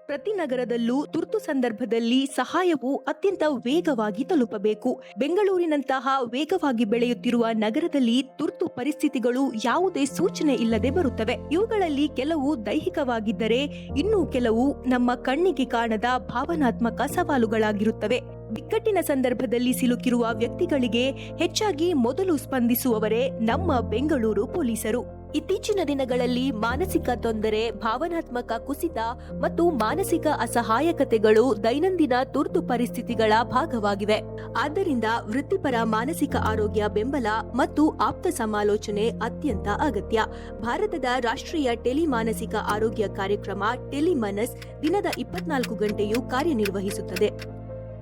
ಪ್ರತಿ ನಗರದಲ್ಲೂ ತುರ್ತು ಸಂದರ್ಭದಲ್ಲಿ ಸಹಾಯವು ಅತ್ಯಂತ ವೇಗವಾಗಿ ತಲುಪಬೇಕು. ಬೆಂಗಳೂರಿನಂತಹ ವೇಗವಾಗಿ ಬೆಳೆಯುತ್ತಿರುವ ನಗರದಲ್ಲಿ ತುರ್ತು ಪರಿಸ್ಥಿತಿಗಳು ಯಾವುದೇ ಸೂಚನೆ ಇಲ್ಲದೆ ಬರುತ್ತವೆ. ಇವುಗಳಲ್ಲಿ ಕೆಲವು ದೈಹಿಕವಾಗಿದ್ದರೆ ಇನ್ನು ಕೆಲವು ನಮ್ಮ ಕಣ್ಣಿಗೆ ಕಾಣದ ಭಾವನಾತ್ಮಕ ಸವಾಲುಗಳಾಗಿರುತ್ತವೆ. ಬಿಕ್ಕಟ್ಟಿನ ಸಂದರ್ಭದಲ್ಲಿ ಸಿಲುಕಿರುವ ವ್ಯಕ್ತಿಗಳಿಗೆ ಹೆಚ್ಚಾಗಿ ಮೊದಲು ಸ್ಪಂದಿಸುವವರೇ ನಮ್ಮ ಬೆಂಗಳೂರು ಪೊಲೀಸರು. ಇತ್ತೀಚಿನ ದಿನಗಳಲ್ಲಿ ಮಾನಸಿಕ ತೊಂದರೆ, ಭಾವನಾತ್ಮಕ ಕುಸಿತ ಮತ್ತು ಮಾನಸಿಕ ಅಸಹಾಯಕತೆಗಳು ದೈನಂದಿನ ತುರ್ತು ಪರಿಸ್ಥಿತಿಗಳ ಭಾಗವಾಗಿವೆ. ಆದ್ದರಿಂದ ವೃತ್ತಿಪರ ಮಾನಸಿಕ ಆರೋಗ್ಯ ಬೆಂಬಲ ಮತ್ತು ಆಪ್ತ ಸಮಾಲೋಚನೆ ಅತ್ಯಂತ ಅಗತ್ಯ. ಭಾರತದ ರಾಷ್ಟ್ರೀಯ ಟೆಲಿ ಮಾನಸಿಕ ಆರೋಗ್ಯ ಕಾರ್ಯಕ್ರಮ ಟೆಲಿಮನಸ್ ದಿನದ 24 ಗಂಟೆಯೂ ಕಾರ್ಯನಿರ್ವಹಿಸುತ್ತದೆ.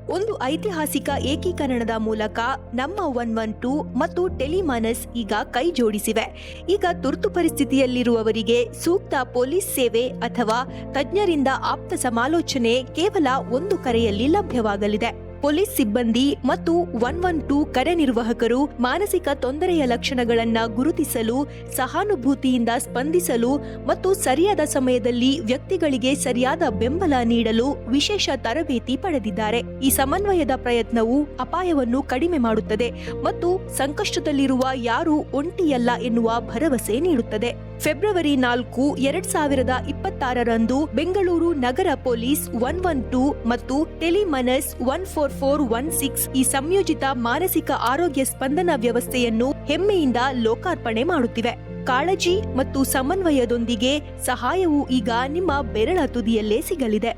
ಒಂದು ಐತಿಹಾಸಿಕ ಏಕೀಕರಣದ ಮೂಲಕ ನಮ್ಮ 112 ಮತ್ತು ಟೆಲಿಮನಸ್ ಈಗ ಕೈ ಜೋಡಿಸಿವೆ. ಈಗ ತುರ್ತು ಪರಿಸ್ಥಿತಿಯಲ್ಲಿರುವವರಿಗೆ ಸೂಕ್ತ ಪೊಲೀಸ್ ಸೇವೆ ಅಥವಾ ತಜ್ಞರಿಂದ ಆಪ್ತ ಸಮಾಲೋಚನೆ ಕೇವಲ ಒಂದು ಕರೆಯಲ್ಲಿ ಲಭ್ಯವಾಗಲಿದೆ. ಪೊಲೀಸ್ ಸಿಬ್ಬಂದಿ ಮತ್ತು 112 ಕರೆ ನಿರ್ವಾಹಕರು ಮಾನಸಿಕ ತೊಂದರೆಯ ಲಕ್ಷಣಗಳನ್ನು ಗುರುತಿಸಲು, ಸಹಾನುಭೂತಿಯಿಂದ ಸ್ಪಂದಿಸಲು ಮತ್ತು ಸರಿಯಾದ ಸಮಯದಲ್ಲಿ ವ್ಯಕ್ತಿಗಳಿಗೆ ಸರಿಯಾದ ಬೆಂಬಲ ನೀಡಲು ವಿಶೇಷ ತರಬೇತಿ ಪಡೆದಿದ್ದಾರೆ. ಈ ಸಮನ್ವಯದ ಪ್ರಯತ್ನವು ಅಪಾಯವನ್ನು ಕಡಿಮೆ ಮಾಡುತ್ತದೆ ಮತ್ತು ಸಂಕಷ್ಟದಲ್ಲಿರುವ ಯಾರೂ ಒಂಟಿಯಲ್ಲ ಎನ್ನುವ ಭರವಸೆ ನೀಡುತ್ತದೆ. ಫೆಬ್ರವರಿ 4, 2026ರಂದು ಬೆಂಗಳೂರು ನಗರ ಪೊಲೀಸ್ 112 ಮತ್ತು ಟೆಲಿಮನಸ್ 14416 ಈ ಸಂಯೋಜಿತ ಮಾನಸಿಕ ಆರೋಗ್ಯ ಸ್ಪಂದನ ವ್ಯವಸ್ಥೆಯನ್ನು ಹೆಮ್ಮೆಯಿಂದ ಲೋಕಾರ್ಪಣೆ ಮಾಡುತ್ತಿವೆ. ಕಾಳಜಿ ಮತ್ತು ಸಮನ್ವಯದೊಂದಿಗೆ ಸಹಾಯವು ಈಗ ನಿಮ್ಮ ಬೆರಳ ತುದಿಯಲ್ಲೇ ಸಿಗಲಿದೆ.